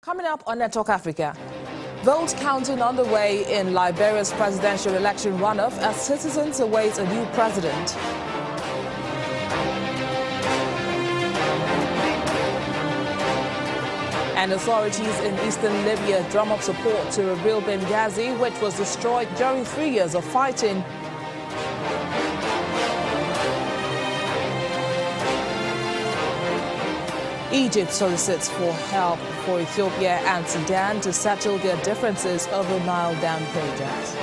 Coming up on Network Africa, vote counting underway in Liberia's presidential election runoff as citizens await a new president. And authorities in eastern Libya drum up support to rebuild Benghazi, which was destroyed during 3 years of fighting. Egypt solicits for help for Ethiopia and Sudan to settle their differences over Nile Dam projects.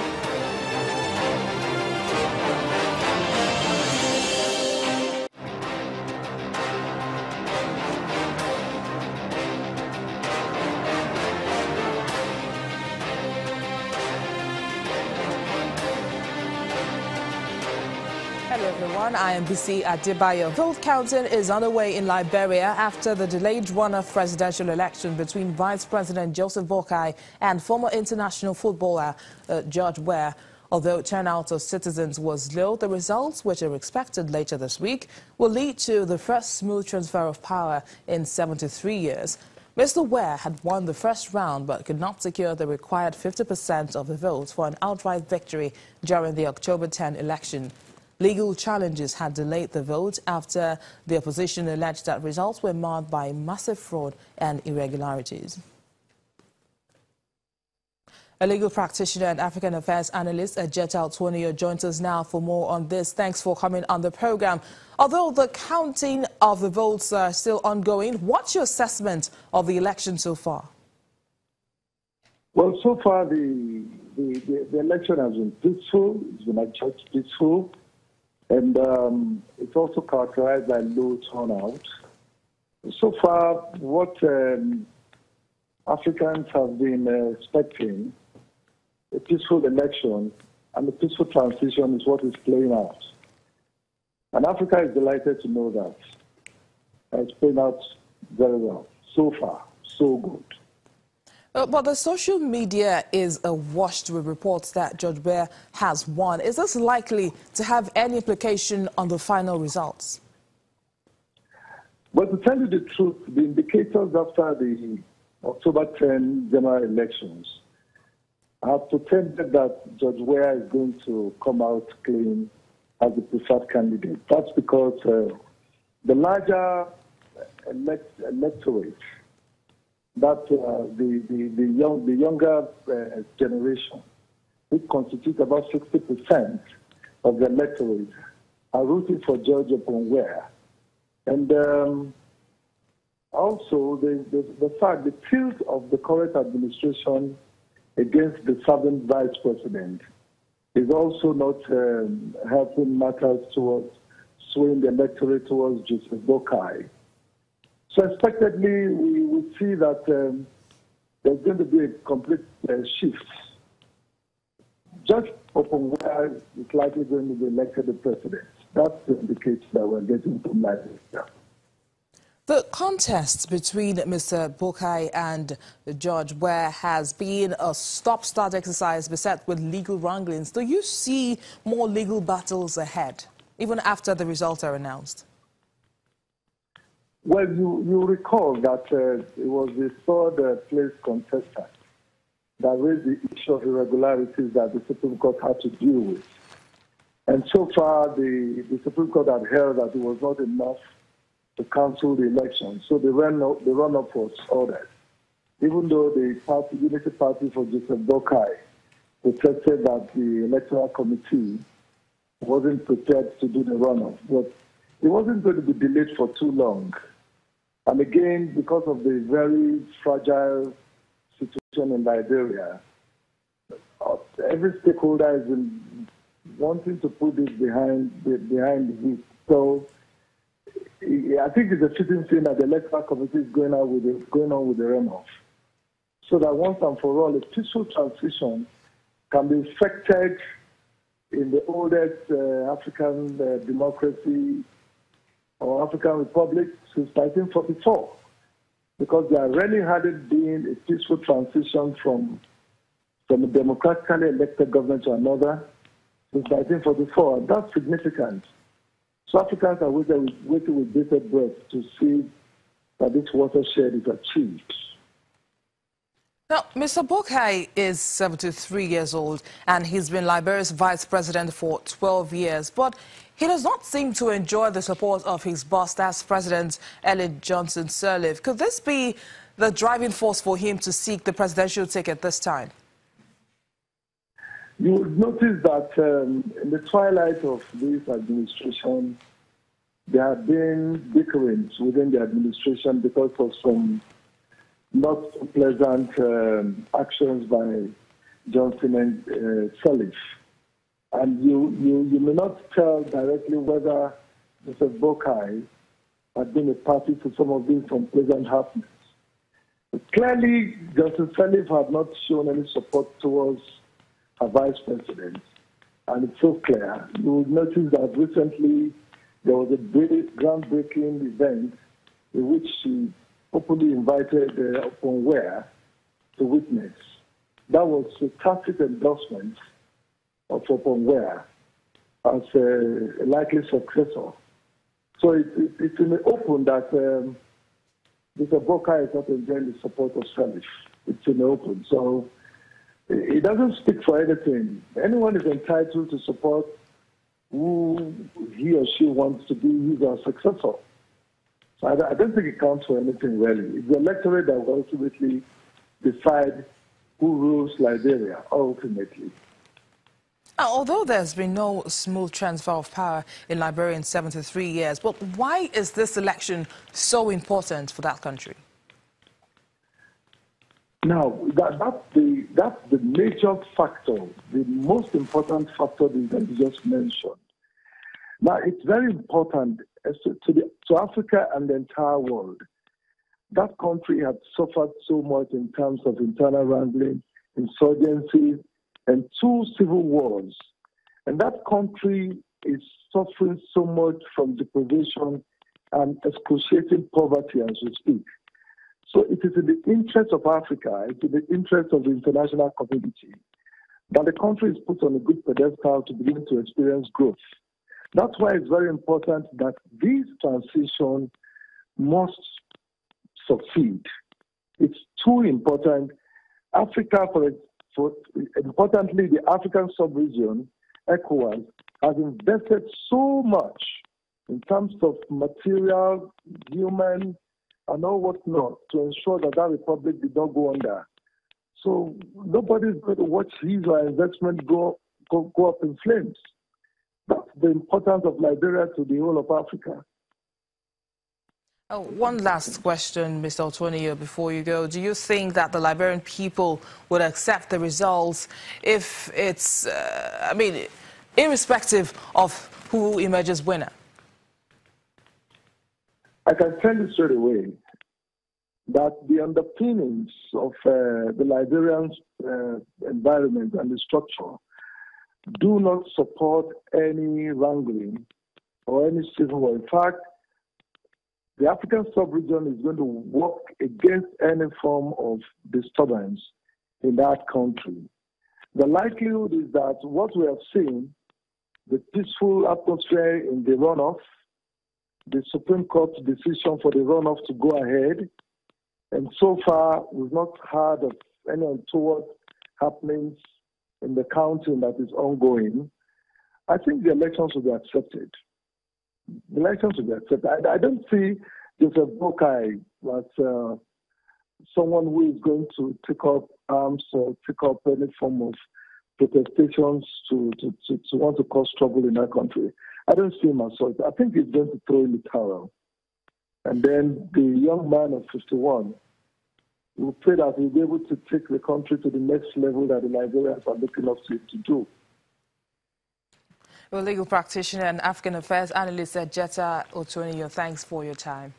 Hello everyone, I am BC Adebayo. Vote counting is underway in Liberia after the delayed runoff presidential election between Vice President Joseph Boakai and former international footballer George Weah. Although turnout of citizens was low, the results, which are expected later this week, will lead to the first smooth transfer of power in 73 years. Mr. Weah had won the first round but could not secure the required 50% of the votes for an outright victory during the October 10 election. Legal challenges had delayed the vote after the opposition alleged that results were marred by massive fraud and irregularities. A legal practitioner and African affairs analyst, Ejeta Otuonio, joins us now for more on this. Thanks for coming on the program. Although the counting of the votes are still ongoing, what's your assessment of the election so far? Well, so far the election has been peaceful. It's been adjudged peaceful. And it's also characterized by low turnout. So far, what Africans have been expecting, a peaceful election and a peaceful transition is what is playing out. And Africa is delighted to know that. It's playing out very well. So far, so good. But the social media is awash with reports that George Weah has won. Is this likely to have any implication on the final results? Well, to tell you the truth, the indicators after the October 10 general elections have pretended that George Weah is going to come out clean as the preferred candidate. That's because the larger electorate, that the younger generation, which constitutes about 60% of the electorate, are rooting for George Weah. And also the fact, the tilt of the current administration against the serving vice president is also not helping matters towards swaying the electorate towards Joseph Boakai. So expectedly, we will see that there's going to be a complete shift. Judge Weah is likely going to be elected the president. That's the indication that we're getting from Liberia. The contest between Mr. Boakai and George Weah has been a stop-start exercise beset with legal wranglings. Do you see more legal battles ahead, even after the results are announced? Well, you recall that it was the third place contestant that raised the issue of irregularities that the Supreme Court had to deal with. And so far, the Supreme Court had held that it was not enough to cancel the election. So the run-up was ordered. Even though the Unity Party for Joseph Boakai protested that the Electoral Committee wasn't prepared to do the run-up. But it wasn't going to be delayed for too long. And again, because of the very fragile situation in Liberia, every stakeholder has been wanting to put this behind the heat. So I think it's a fitting thing that the Electoral Committee is going on with the runoff, so that once and for all, a peaceful transition can be effected in the oldest African democracy or African Republic since 1944, because there really hadn't been a peaceful transition from a democratically elected government to another since 1944. And that's significant. So Africans are waiting with bated breath to see that this watershed is achieved. Now, Mr. Boakai is 73 years old and he's been Liberia's vice president for 12 years. But he does not seem to enjoy the support of his boss, that's President Ellen Johnson Sirleaf. Could this be the driving force for him to seek the presidential ticket this time? You would notice that in the twilight of this administration, there have been bickerings within the administration because of some not so pleasant actions by Johnson and Sirleaf. And you may not tell directly whether Mr. Boakai had been a party to some of these unpleasant happenings. But clearly, Johnson Sirleaf had not shown any support towards her vice president. And it's so clear. You will notice that recently there was a groundbreaking event in which she openly invited Openware to witness. That was a tacit endorsement of Openware as a likely successor. So it's in the open that Mr. Boakai is not enjoying the support of Sirleaf. It's in the open. So it doesn't speak for anything. Anyone is entitled to support who he or she wants to be his or successor. So I don't think it counts for anything really. It's the electorate that will ultimately decide who rules Liberia ultimately. Although there's been no smooth transfer of power in Liberia in 73 years, but why is this election so important for that country? Now, that's the major factor, the most important factor that you just mentioned. Now, it's very important to Africa and the entire world. That country had suffered so much in terms of internal wrangling, insurgency, and 2 civil wars. And that country is suffering so much from deprivation and excruciating poverty as we speak. So it is in the interest of Africa, it's in the interest of the international community that the country is put on a good pedestal to begin to experience growth. That's why it's very important that this transition must succeed. It's too important. Africa, importantly, the African sub-region, ECOWAS, has invested so much in terms of material, human, and all whatnot to ensure that that republic did not go under. So nobody's going to watch his or her investment go up in flames. That's the importance of Liberia to the whole of Africa. One last question, Mr. Otonio, before you go. Do you think that the Liberian people would accept the results if it's, irrespective of who emerges winner? I can tell you straight away that the underpinnings of the Liberian environment and the structure do not support any wrangling or any civil war. In fact, the African sub-region is going to work against any form of disturbance in that country. The likelihood is that what we have seen, the peaceful atmosphere in the runoff, the Supreme Court's decision for the runoff to go ahead, and so far we've not heard of any untoward happenings in the counting that is ongoing. I think the elections will be accepted. The elections will be accepted. I don't see Joseph Boakai as someone who is going to take up arms or take up any form of protestations to want to cause trouble in that country. I don't see him as such. I think he's going to throw in the towel. And then the young man of 51 will pray that he'll be able to take the country to the next level that the Liberians are looking up to do. Well, legal practitioner and African affairs analyst Jetta Otonio, thanks for your time.